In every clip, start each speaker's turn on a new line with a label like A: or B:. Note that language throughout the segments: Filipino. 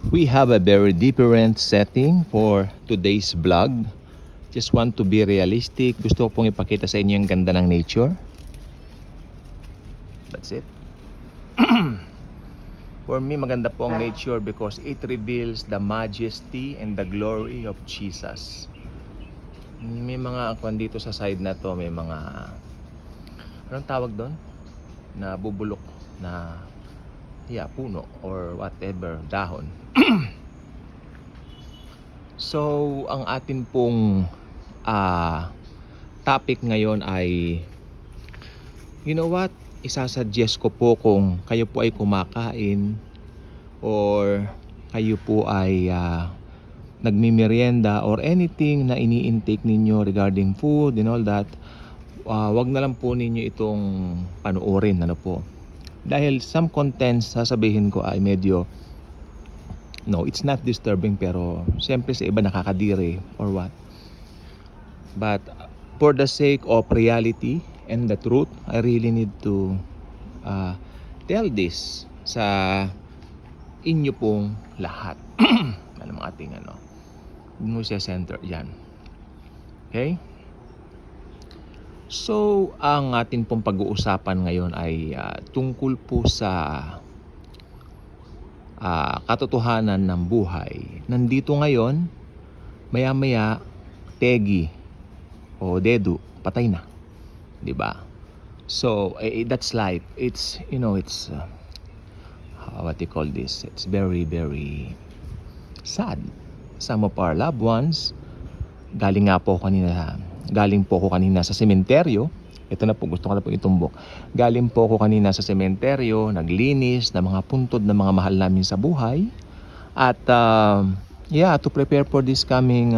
A: We have a very different setting for today's vlog. Just want to be realistic. Gusto ko pong ipakita sa inyo yung ganda ng nature. That's it. For me, maganda po ang nature because it reveals the majesty and the glory of Jesus. May mga akuan dito sa side na to, may mga anong tawag doon? Na bubulok na puno or whatever, dahon. So, ang atin pong topic ngayon ay, you know what? Isasuggest ko po kung kayo po ay kumakain or kayo po ay nagmimerienda or anything na ini-intake ninyo regarding food and all that, wag na lang po ninyo itong panoorin, ano po. Dahil some contents sasabihin ko ay medyo, no, it's not disturbing, pero siyempre sa iba nakakadiri or what. But for the sake of reality and the truth, I really need to tell this sa inyo pong lahat. Alam ang ating Musea Center yan. Okay? So, ang atin pong pag-uusapan ngayon ay tungkol po sa katotohanan ng buhay. Nandito ngayon, maya-maya, Tegi o Dedu, patay na. 'Di ba? So, that's life. It's, it's what you call this? It's very, very sad. Some of our loved ones, galing po ako kanina sa sementeryo. Ito na po, gusto ko na po itumbok. Galing po ako kanina sa sementeryo, naglinis ng mga puntod ng mga mahal namin sa buhay. At to prepare for this coming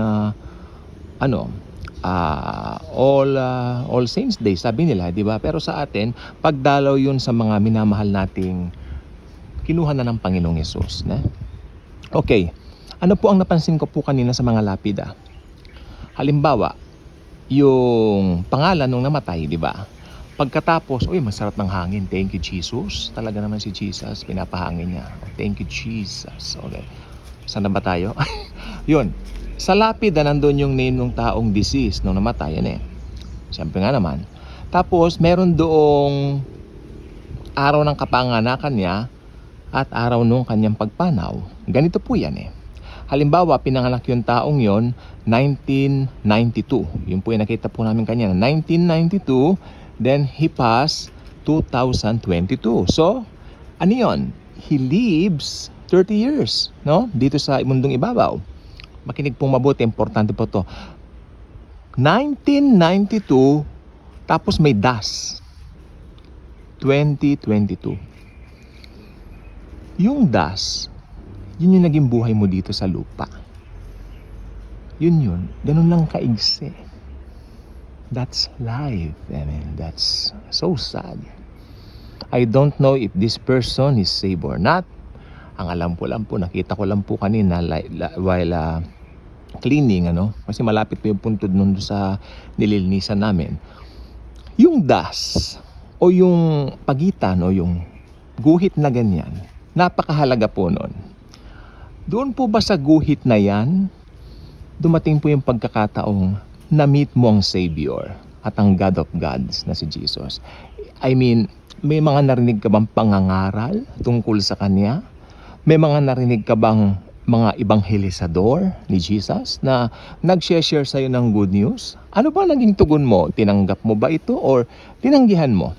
A: All Saints Day, sabi nila, di ba? Pero sa atin, pagdalaw yun sa mga minamahal nating kinuha na ng Panginoong Yesus. Okay, ano po ang napansin ko po kanina sa mga lapida? Halimbawa, yung pangalan nung namatay, di ba? Pagkatapos, masarap ng hangin. Thank you, Jesus. Talaga naman si Jesus, pinapahangin niya. Thank you, Jesus. Okay. Saan na ba tayo? Yun. Sa lapida, nandun yung name ng taong deceased nung namatay. Siyempre nga naman. Tapos, meron doong araw ng kapanganakan niya at araw nung kanyang pagpanaw. Ganito po yan. Halimbawa, pinanganak yung taong yon 1992. Yun po yung nakita po namin kanya. 1992, then he passed 2022. So, ano yun? He lives 30 years, no? Dito sa mundong ibabaw. Makinig pong mabuti, importante po to. 1992, tapos may das. 2022. Yung das, yun yung naging buhay mo dito sa lupa. Yun. Ganun lang kaigsi. That's life. I mean, that's so sad. I don't know if this person is saved or not. Ang alam ko lang po, nakita ko lang po kanina while cleaning, kasi malapit po yung puntod nun sa nililinisan namin. Yung das o yung pagitan o yung guhit na ganyan, napakahalaga po nun. Doon po ba sa guhit na yan, dumating po yung pagkakataong na-meet mo ang Savior at ang God of Gods na si Jesus. I mean, may mga narinig ka bang pangangaral tungkol sa Kanya? May mga narinig ka bang mga ebanghelisador ni Jesus na nag-share sa'yo ng good news? Ano ba naging tugon mo? Tinanggap mo ba ito or tinanggihan mo?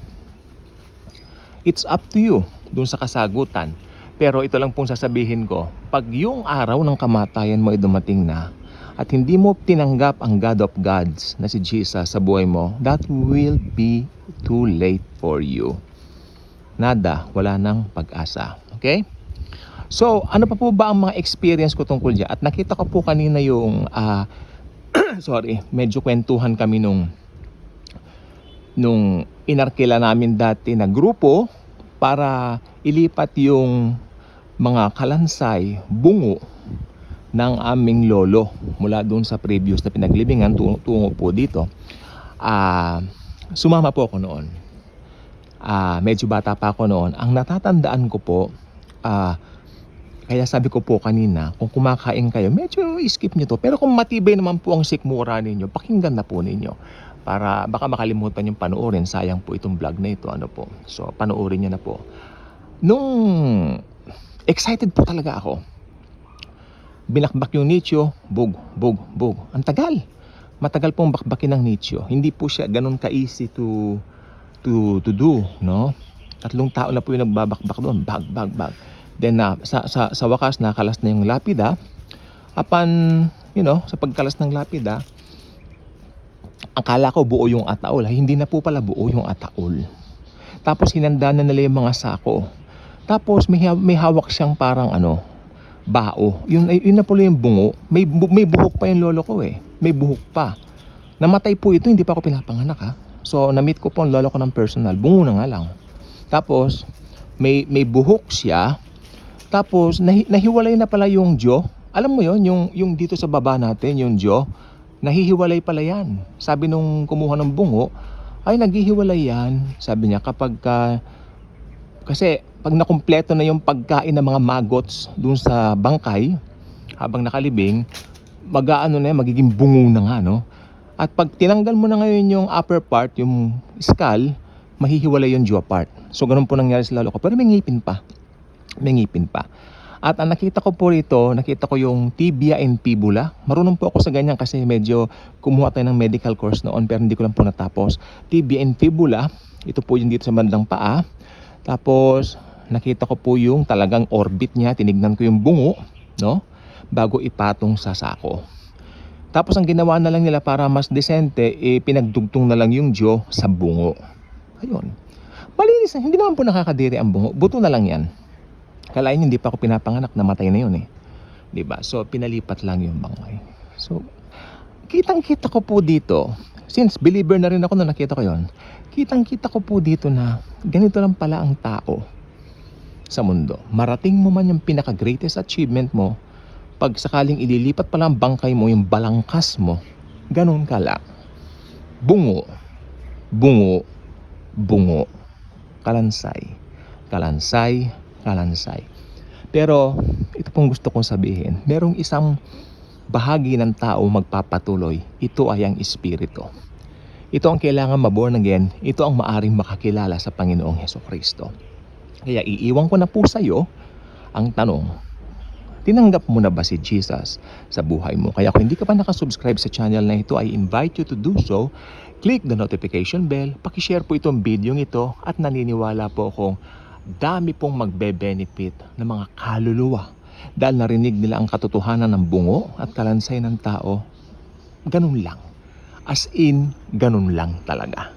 A: It's up to you dun sa kasagutan. Pero ito lang pong sasabihin ko, pag yung araw ng kamatayan mo ay dumating na at hindi mo tinanggap ang God of Gods na si Jesus sa buhay mo, that will be too late for you. Nada, wala nang pag-asa. Okay? So, ano pa po ba ang mga experience ko tungkol dyan? At nakita ko po kanina yung, medyo kwentuhan kami nung inarkila namin dati na grupo para ilipat yung mga kalansay, bungo ng aming lolo mula doon sa previous na pinaglibingan tungo po dito. Sumama po ako noon. Medyo bata pa ako noon. Ang natatandaan ko po, Kaya sabi ko po kanina, kung kumakain kayo, medyo skip nyo to. Pero kung matibay naman po ang sikmura ninyo, pakinggan na po ninyo. Para baka makalimutan yung panoorin. Sayang po itong vlog na ito. Ano po. So, panoorin nyo na po. Nung excited po talaga ako, binakbak yung nicho, bug. Ang tagal. Matagal pong bakbakin ng nicho. Hindi po siya ganun ka-easy to do, no? 3 tao na po yung nagbabakbak doon, bag. Then sa wakas nakalas na yung lapida. Upon, sa pagkalas ng lapida, akala ko buo yung ataol. Hindi na po pala buo yung ataol. Tapos hinanda na nila yung mga sako. Tapos may hawak siyang parang bao. Yun na po yung bungo. May buhok pa yung lolo ko eh. May buhok pa. Namatay po ito, hindi pa ako pinapanganak ha. So na-meet ko po ang lolo ko ng personal. Bungo na nga lang. Tapos may buhok siya. Tapos nahiwalay na pala yung jaw. Alam mo yon, yung dito sa baba natin, yung jaw, nahihiwalay pala yan. Sabi nung kumuha ng bungo, ay naghihiwalay yan. Sabi niya kasi pag nakumpleto na yung pagkain ng mga maggots dun sa bangkay, habang nakalibing, magiging bungo na nga, no? At pag tinanggal mo na ngayon yung upper part, yung skull, mahihiwalay yung jaw part. So ganun po nangyari sa lolo ko. Pero may ngipin pa. At ang nakita ko po rito, nakita ko yung tibia and fibula. Marunong po ako sa ganyan kasi medyo kumuha tayo ng medical course noon pero hindi ko lang po natapos. Tibia and fibula, ito po yung dito sa bandang paa. Tapos nakita ko po yung talagang orbit niya, tinignan ko yung bungo, no? Bago ipatong sa sako. Tapos ang ginawa na lang nila para mas desente, pinagdugtong na lang yung jaw sa bungo. Ayun. Malinis na, hindi naman po nakakadiri ang bungo. Buto na lang yan. Kalain hindi pa ako pinapanganak, namatay na yun eh. 'Di ba? So pinalipat lang yung bangkay. So kitang-kita ko po dito, since believer na rin ako na nakita ko yon. Kitang-kita ko po dito na ganito lang pala ang tao sa mundo. Marating mo man yung pinaka-greatest achievement mo, pag sakaling ililipat pala ang bangkay mo, yung balangkas mo, ganun kala. Bungo. Kalansay. Pero ito pong gusto kong sabihin, merong isang bahagi ng tao magpapatuloy. Ito ay ang espiritu. Ito ang kailangan ma-born again. Ito ang maaring makakilala sa Panginoong Hesukristo. Kaya iiwan ko na po sa iyo ang tanong, tinanggap mo na ba si Jesus sa buhay mo? Kaya kung hindi ka pa nakasubscribe sa channel na ito, I invite you to do so. Click the notification bell, pakishare po itong video ito at naniniwala po akong dami pong magbe-benefit ng mga kaluluwa dahil narinig nila ang katotohanan ng bungo at kalansay ng tao. Ganun lang. As in, ganun lang talaga.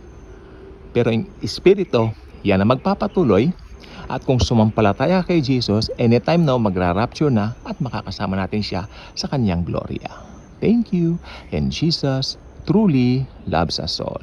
A: Pero yung espiritu, yan ang magpapatuloy. At kung sumampalataya kay Jesus, anytime now magra-rapture na at makakasama natin siya sa kanyang gloria. Thank you. And Jesus truly loves us all.